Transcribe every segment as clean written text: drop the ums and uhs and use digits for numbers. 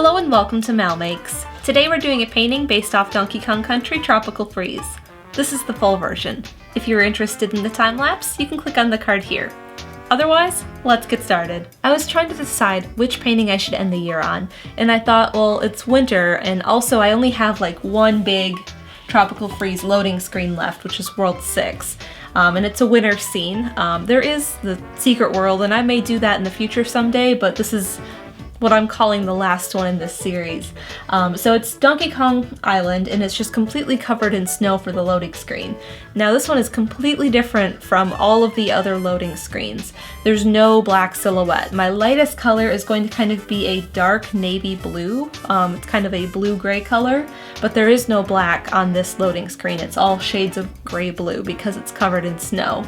Hello and welcome to MalMakes. Today we're doing a painting based off Donkey Kong Country Tropical Freeze. This is the full version. If you're interested in the time-lapse, you can click on the card here. Otherwise, let's get started. I was trying to decide which painting I should end the year on, and I thought, well, it's winter, and also I only have like one big Tropical Freeze loading screen left, which is World 6. And it's a winter scene. There is the secret world, and I may do that in the future someday, but this is what I'm calling the last one in this series. So it's Donkey Kong Island, and it's just completely covered in snow for the loading screen. Now this one is completely different from all of the other loading screens. There's no black silhouette. My lightest color is going to kind of be a dark navy blue. It's kind of a blue-gray color, but there is no black on this loading screen. It's all shades of gray-blue because it's covered in snow.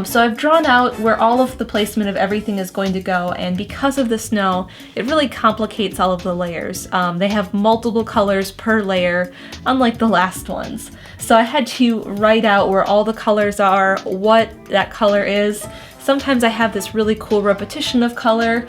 So I've drawn out where all of the placement of everything is going to go, and because of the snow, it really complicates all of the layers. They have multiple colors per layer, unlike the last ones. So I had to write out where all the colors are, what that color is. Sometimes I have this really cool repetition of color,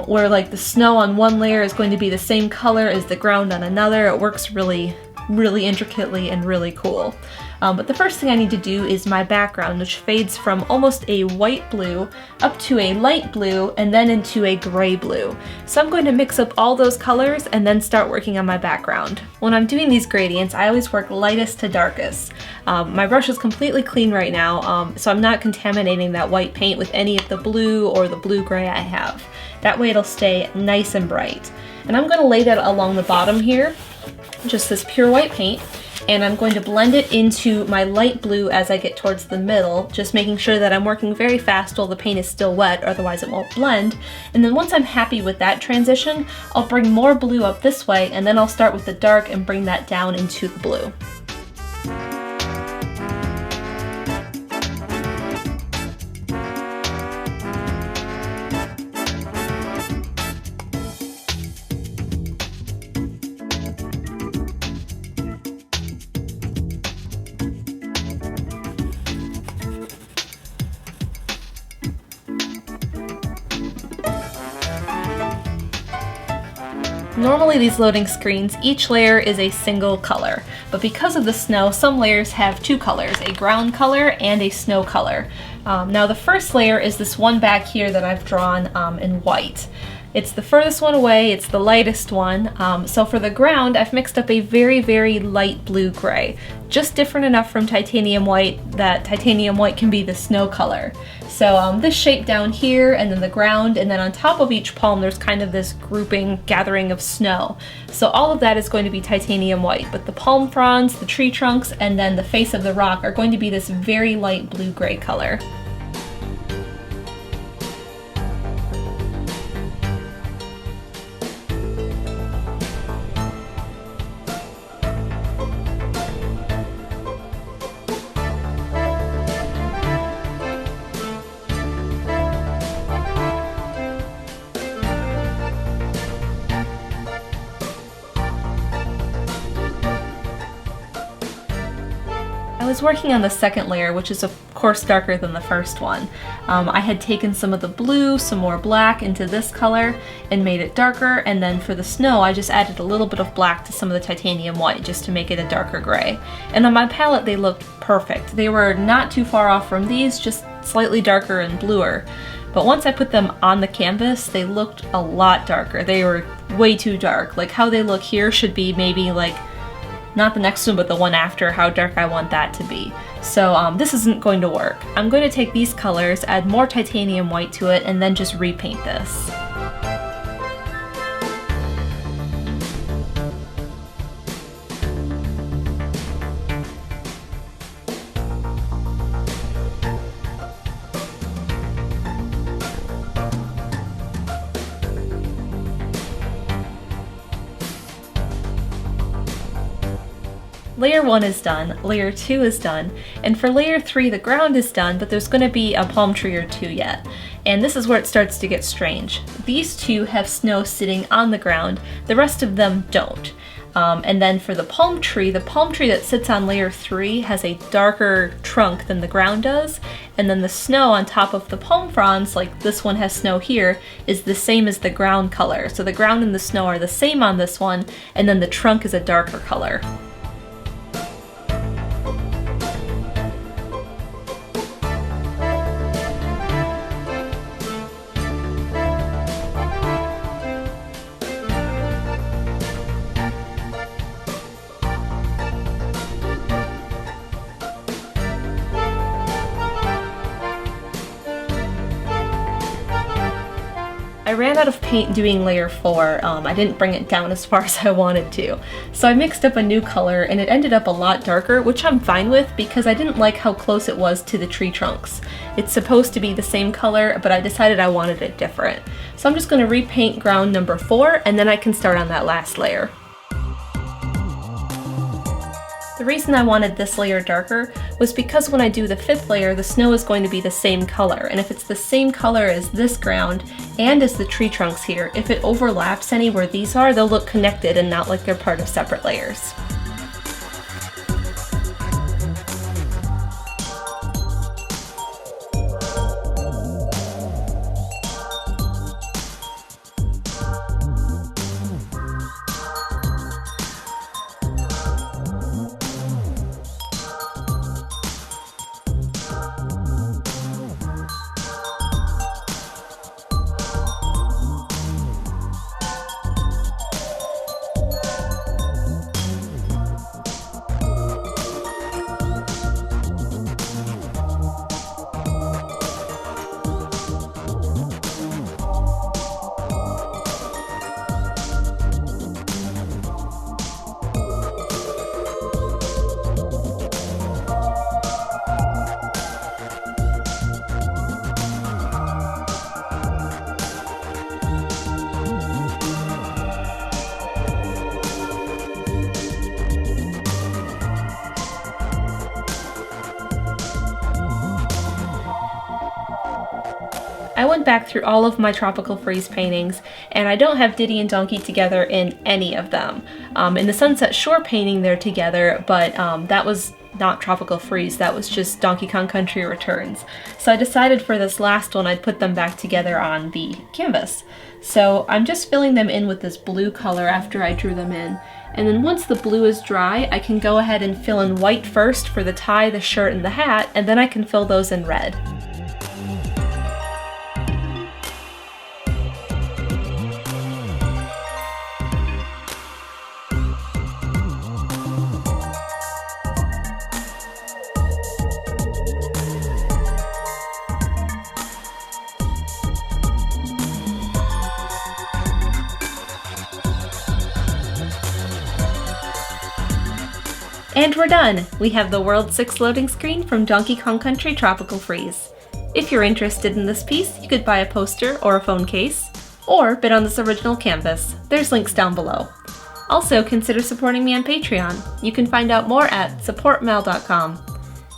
where like the snow on one layer is going to be the same color as the ground on another. It works really intricately and really cool. But the first thing I need to do is my background, which fades from almost a white blue up to a light blue and then into a gray blue. So I'm going to mix up all those colors and then start working on my background. When I'm doing these gradients, I always work lightest to darkest. My brush is completely clean right now, so I'm not contaminating that white paint with any of the blue or the blue-gray I have. That way it'll stay nice and bright. And I'm going to lay that along the bottom here, just this pure white paint. And I'm going to blend it into my light blue as I get towards the middle, just making sure that I'm working very fast while the paint is still wet, otherwise it won't blend. And then once I'm happy with that transition, I'll bring more blue up this way, and then I'll start with the dark and bring that down into the blue. Normally these loading screens, each layer is a single color, but because of the snow, some layers have two colors, a ground color and a snow color. Now the first layer is this one back here that I've drawn in white. It's the furthest one away, it's the lightest one, so for the ground I've mixed up a very light blue-gray. Just different enough from titanium white that titanium white can be the snow color. So this shape down here, and then the ground, and then on top of each palm there's kind of this gathering of snow. So all of that is going to be titanium white, but the palm fronds, the tree trunks, and then the face of the rock are going to be this very light blue-gray color. I was working on the second layer, which is of course darker than the first one. I had taken some of the blue, some more black into this color and made it darker, and then for the snow I just added a little bit of black to some of the titanium white just to make it a darker gray. And on my palette they looked perfect. They were not too far off from these, just slightly darker and bluer. But once I put them on the canvas, they looked a lot darker. They were way too dark. Like how they look here should be maybe like not the next one, but the one after, how dark I want that to be. So this isn't going to work. I'm going to take these colors, add more titanium white to it, and then just repaint this. Layer 1 is done, layer 2 is done, and for layer 3 the ground is done, but there's going to be a palm tree or two yet. And this is where it starts to get strange. These two have snow sitting on the ground, the rest of them don't. And then for the palm tree that sits on layer 3 has a darker trunk than the ground does, and then the snow on top of the palm fronds, like this one has snow here, is the same as the ground color. So the ground and the snow are the same on this one, and then the trunk is a darker color. I ran out of paint doing layer 4, I didn't bring it down as far as I wanted to. So I mixed up a new color and it ended up a lot darker, which I'm fine with because I didn't like how close it was to the tree trunks. It's supposed to be the same color, but I decided I wanted it different. So I'm just going to repaint ground number 4 and then I can start on that last layer. The reason I wanted this layer darker was because when I do the 5th layer, the snow is going to be the same color, and if it's the same color as this ground and as the tree trunks here, if it overlaps any where these are, they'll look connected and not like they're part of separate layers. I went back through all of my Tropical Freeze paintings, and I don't have Diddy and Donkey together in any of them. In the Sunset Shore painting they're together, but that was not Tropical Freeze, that was just Donkey Kong Country Returns. So I decided for this last one I'd put them back together on the canvas. So I'm just filling them in with this blue color after I drew them in. And then once the blue is dry, I can go ahead and fill in white first for the tie, the shirt, and the hat, and then I can fill those in red. And we're done! We have the World 6 loading screen from Donkey Kong Country Tropical Freeze. If you're interested in this piece, you could buy a poster or a phone case, or bid on this original canvas. There's links down below. Also, consider supporting me on Patreon. You can find out more at supportmal.com.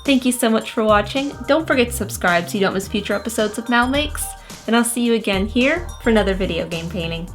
Thank you so much for watching. Don't forget to subscribe so you don't miss future episodes of MalMakes, and I'll see you again here for another video game painting.